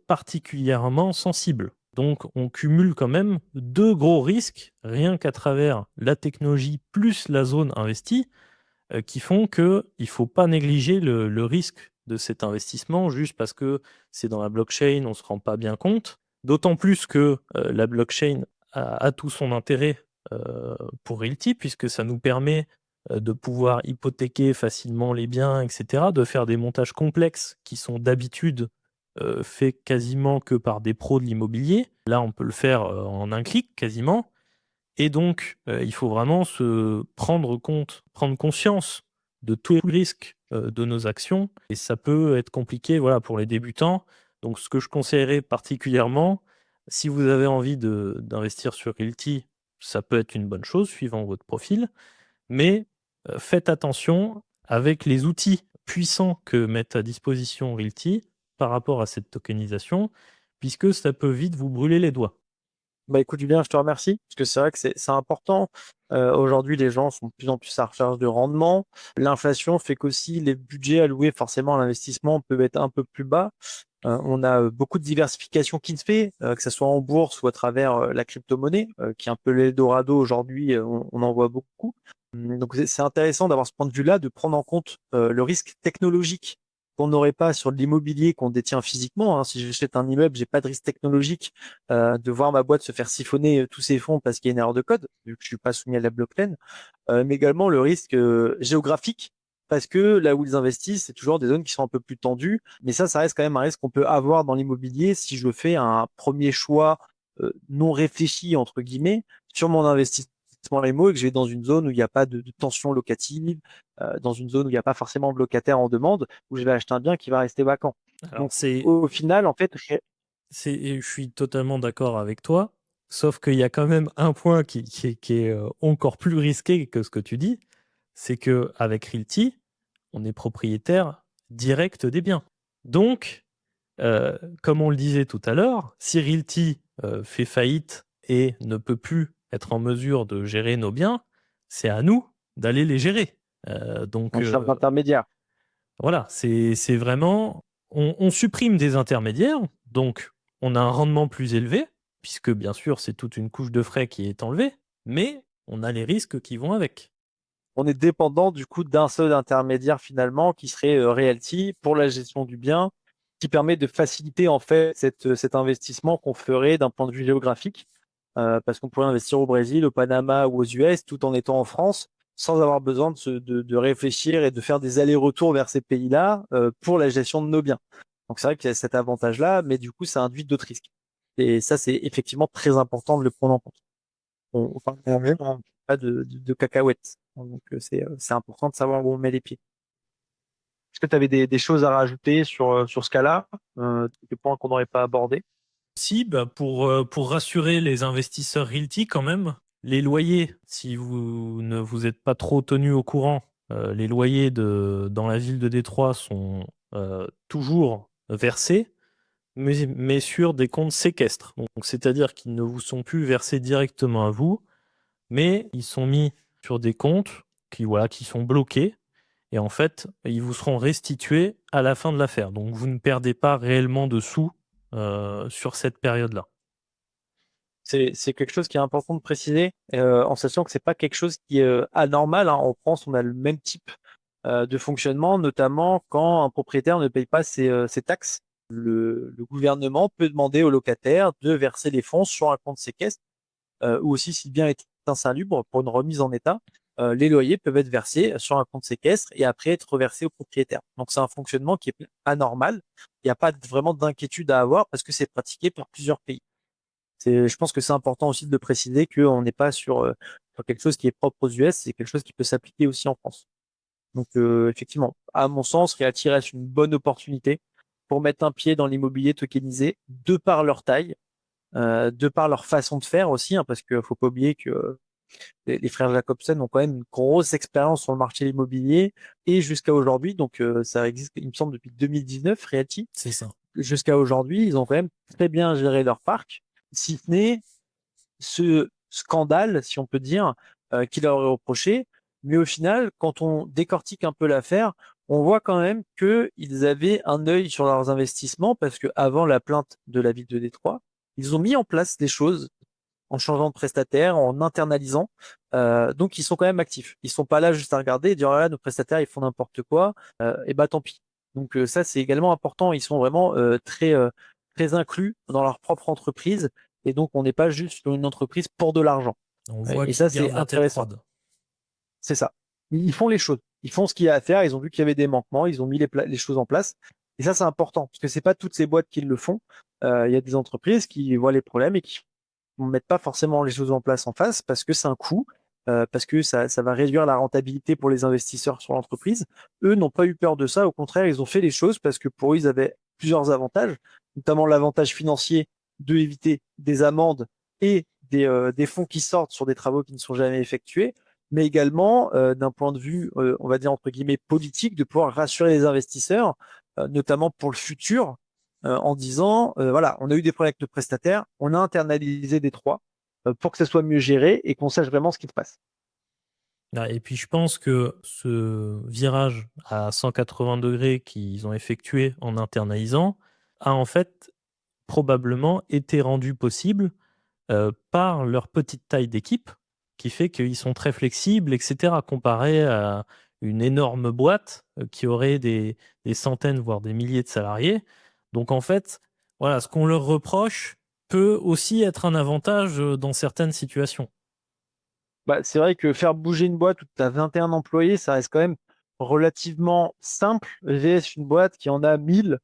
particulièrement sensibles. Donc on cumule quand même deux gros risques, rien qu'à travers la technologie plus la zone investie, qui font qu'il ne faut pas négliger le risque de cet investissement juste parce que c'est dans la blockchain, on ne se rend pas bien compte. D'autant plus que la blockchain a tout son intérêt pour Realty, puisque ça nous permet de pouvoir hypothéquer facilement les biens, etc., de faire des montages complexes qui sont d'habitude faits quasiment que par des pros de l'immobilier. Là, on peut le faire en un clic quasiment. Et donc, il faut vraiment prendre conscience de tous les risques de nos actions. Et ça peut être compliqué, voilà, pour les débutants. Donc, ce que je conseillerais particulièrement, si vous avez envie d'investir sur Realty, ça peut être une bonne chose suivant votre profil. Mais faites attention avec les outils puissants que met à disposition Realty par rapport à cette tokenisation, puisque ça peut vite vous brûler les doigts. Bah écoute Julien, je te remercie, parce que c'est vrai que c'est important. Aujourd'hui, les gens sont de plus en plus à la recherche de rendement. L'inflation fait qu'aussi les budgets alloués forcément à l'investissement peuvent être un peu plus bas. On a beaucoup de diversification qui se fait, que ce soit en bourse ou à travers la crypto-monnaie, qui est un peu l'Eldorado aujourd'hui, on en voit beaucoup. Donc c'est intéressant d'avoir ce point de vue-là, de prendre en compte le risque technologique qu'on n'aurait pas sur de l'immobilier qu'on détient physiquement. Hein. Si j'achète un immeuble, j'ai pas de risque technologique de voir ma boîte se faire siphonner tous ses fonds parce qu'il y a une erreur de code, vu que je suis pas soumis à la blockchain. Mais également le risque géographique, parce que là où ils investissent, c'est toujours des zones qui sont un peu plus tendues. Mais ça reste quand même un risque qu'on peut avoir dans l'immobilier si je fais un premier choix non réfléchi, entre guillemets, sur mon investissement IMO et que je vais dans une zone où il n'y a pas de tension locative, dans une zone où il n'y a pas forcément de locataires en demande, où je vais acheter un bien qui va rester vacant. Alors, Donc, au final, en fait, je suis totalement d'accord avec toi, sauf qu'il y a quand même un point qui est encore plus risqué que ce que tu dis, c'est qu'avec Realty, on est propriétaire direct des biens. Donc, comme on le disait tout à l'heure, si Realty fait faillite et ne peut plus être en mesure de gérer nos biens, c'est à nous d'aller les gérer. Donc, on cherche d'intermédiaire. voilà, c'est vraiment, on supprime des intermédiaires, donc on a un rendement plus élevé, puisque bien sûr c'est toute une couche de frais qui est enlevée, mais on a les risques qui vont avec. On est dépendant du coup d'un seul intermédiaire finalement qui serait Realty pour la gestion du bien, qui permet de faciliter en fait cet investissement qu'on ferait d'un point de vue géographique, parce qu'on pourrait investir au Brésil, au Panama ou aux US tout en étant en France, sans avoir besoin de réfléchir et de faire des allers-retours vers ces pays-là pour la gestion de nos biens. Donc c'est vrai qu'il y a cet avantage-là, mais du coup ça induit d'autres risques. Et ça c'est effectivement très important de le prendre en compte. Enfin, pas de cacahuètes. Donc c'est important de savoir où on met les pieds. Est-ce que tu avais des choses à rajouter sur ce cas-là, des points qu'on n'aurait pas abordés? Si, bah pour rassurer les investisseurs Realty quand même, les loyers, si vous ne vous êtes pas trop tenu au courant, les loyers dans la ville de Détroit sont toujours versés, mais sur des comptes séquestres. Donc, c'est-à-dire qu'ils ne vous sont plus versés directement à vous, mais ils sont mis sur des comptes qui sont bloqués. Et en fait, ils vous seront restitués à la fin de l'affaire. Donc, vous ne perdez pas réellement de sous sur cette période-là. C'est quelque chose qui est important de préciser, en sachant que c'est pas quelque chose qui est anormal. Hein. En France, on a le même type de fonctionnement, notamment quand un propriétaire ne paye pas ses taxes. Le gouvernement peut demander au locataire de verser les fonds sur un compte séquestre, ou aussi si le bien est insalubre pour une remise en état, les loyers peuvent être versés sur un compte séquestre et après être reversés au propriétaire. Donc c'est un fonctionnement qui est anormal. Il n'y a pas vraiment d'inquiétude à avoir parce que c'est pratiqué par plusieurs pays. Je pense que c'est important aussi de préciser qu'on n'est pas sur quelque chose qui est propre aux US, c'est quelque chose qui peut s'appliquer aussi en France. Donc effectivement, à mon sens, Realty reste une bonne opportunité pour mettre un pied dans l'immobilier tokenisé de par leur taille, de par leur façon de faire aussi, hein, parce qu'il faut pas oublier que les frères Jacobsen ont quand même une grosse expérience sur le marché immobilier et jusqu'à aujourd'hui, donc ça existe, il me semble, depuis 2019, Realty. C'est ça. Jusqu'à aujourd'hui, ils ont quand même très bien géré leur parc, si ce n'est ce scandale, si on peut dire, qui leur est reproché. Mais au final, quand on décortique un peu l'affaire, on voit quand même qu'ils avaient un œil sur leurs investissements parce que avant la plainte de la ville de Détroit, ils ont mis en place des choses en changeant de prestataire, en internalisant. Donc ils sont quand même actifs. Ils sont pas là juste à regarder et dire ah, nos prestataires ils font n'importe quoi. Et bah tant pis. Donc ça c'est également important. Ils sont vraiment très inclus dans leur propre entreprise et donc on n'est pas juste sur une entreprise pour de l'argent. On voit Et qu'ils ça c'est gardent la tête intéressant. froide. C'est ça. Ils font les choses. Ils font ce qu'il y a à faire. Ils ont vu qu'il y avait des manquements. Ils ont mis les choses en place. Et ça c'est important parce que c'est pas toutes ces boîtes qui le font. Il y a des entreprises qui voient les problèmes et qui ne mettent pas forcément les choses en place en face parce que c'est un coût, parce que ça va réduire la rentabilité pour les investisseurs sur l'entreprise. Eux n'ont pas eu peur de ça, au contraire, ils ont fait les choses parce que pour eux, ils avaient plusieurs avantages, notamment l'avantage financier de éviter des amendes et des fonds qui sortent sur des travaux qui ne sont jamais effectués, mais également d'un point de vue, on va dire entre guillemets, politique, de pouvoir rassurer les investisseurs, notamment pour le futur, en disant, voilà, on a eu des problèmes avec le prestataire, on a internalisé Détroit pour que ça soit mieux géré et qu'on sache vraiment ce qui se passe. Et puis je pense que ce virage à 180 degrés qu'ils ont effectué en internalisant a en fait probablement été rendu possible par leur petite taille d'équipe, qui fait qu'ils sont très flexibles, et cetera, comparé à une énorme boîte qui aurait des centaines, voire des milliers de salariés. Donc en fait, voilà, ce qu'on leur reproche peut aussi être un avantage dans certaines situations. Bah, c'est vrai que faire bouger une boîte où tu as 21 employés, ça reste quand même relativement simple, vs une boîte qui en a 1000,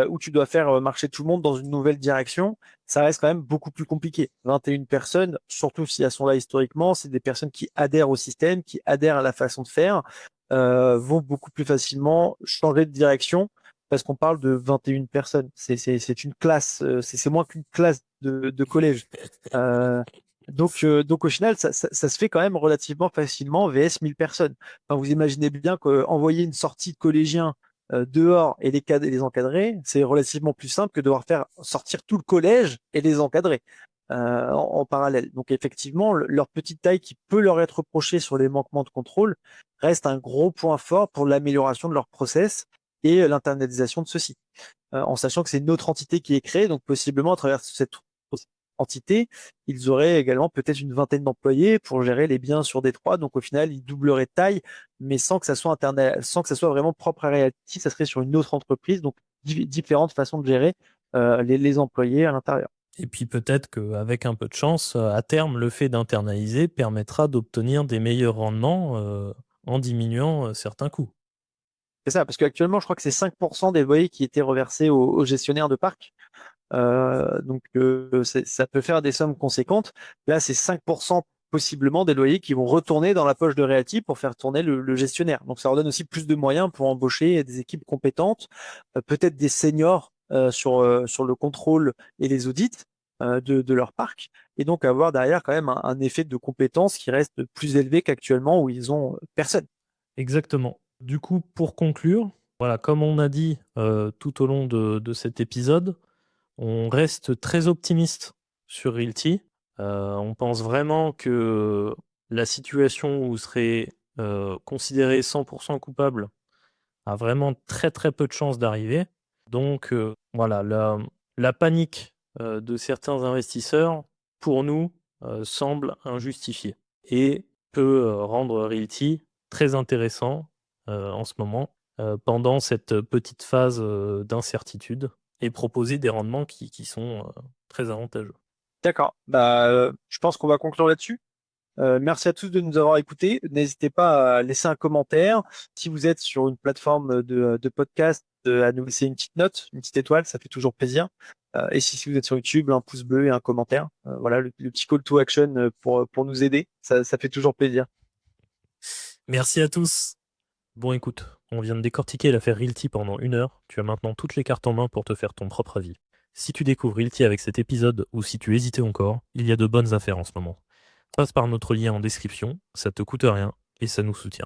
où tu dois faire marcher tout le monde dans une nouvelle direction. Ça reste quand même beaucoup plus compliqué. 21 personnes, surtout si elles sont là historiquement, c'est des personnes qui adhèrent au système, qui adhèrent à la façon de faire, vont beaucoup plus facilement changer de direction parce qu'on parle de 21 personnes. C'est une classe, c'est moins qu'une classe de collège. Euh, donc au final, ça se fait quand même relativement facilement VS 1000 personnes. Enfin, vous imaginez bien qu'envoyer une sortie de collégiens dehors et et les encadrer, c'est relativement plus simple que de devoir faire sortir tout le collège et les encadrer en parallèle. Donc effectivement, leur petite taille qui peut leur être reprochée sur les manquements de contrôle reste un gros point fort pour l'amélioration de leur process et l'internalisation de ceux-ci. En sachant que c'est une autre entité qui est créée, donc possiblement à travers cette entité, ils auraient également peut-être une vingtaine d'employés pour gérer les biens sur Détroit. Donc au final, ils doubleraient de taille, mais sans que ça soit sans que ça soit vraiment propre à Realty, ça serait sur une autre entreprise, donc différentes façons de gérer les employés à l'intérieur. Et puis peut-être qu'avec un peu de chance, à terme, le fait d'internaliser permettra d'obtenir des meilleurs rendements en diminuant certains coûts. C'est ça, parce qu'actuellement, je crois que c'est 5% des loyers qui étaient reversés aux gestionnaires de parc. Donc ça peut faire des sommes conséquentes. Là, c'est 5% possiblement des loyers qui vont retourner dans la poche de Realty pour faire tourner le gestionnaire. Donc ça leur donne aussi plus de moyens pour embaucher des équipes compétentes, peut-être des seniors sur le contrôle et les audits de leur parc, et donc avoir derrière quand même un effet de compétence qui reste plus élevé qu'actuellement où ils ont personne. Exactement. Du coup, pour conclure, voilà, comme on a dit tout au long de cet épisode, on reste très optimiste sur Realty. On pense vraiment que la situation où vous serez considéré 100% coupable a vraiment très très peu de chances d'arriver. Donc voilà, la panique de certains investisseurs, pour nous, semble injustifiée et peut rendre Realty très intéressant en ce moment pendant cette petite phase d'incertitude et proposer des rendements qui sont très avantageux. D'accord. Bah, je pense qu'on va conclure là-dessus. Merci à tous de nous avoir écoutés. N'hésitez pas à laisser un commentaire. Si vous êtes sur une plateforme de podcast, à nous laisser une petite note, une petite étoile, ça fait toujours plaisir. Et si vous êtes sur YouTube, un pouce bleu et un commentaire. Voilà, le petit call to action pour nous aider. Ça fait toujours plaisir. Merci à tous. Bon, écoute, on vient de décortiquer l'affaire Realty pendant 1 heure. Tu as maintenant toutes les cartes en main pour te faire ton propre avis. Si tu découvres Realty avec cet épisode ou si tu hésitais encore, il y a de bonnes affaires en ce moment. Passe par notre lien en description, ça te coûte rien et ça nous soutient.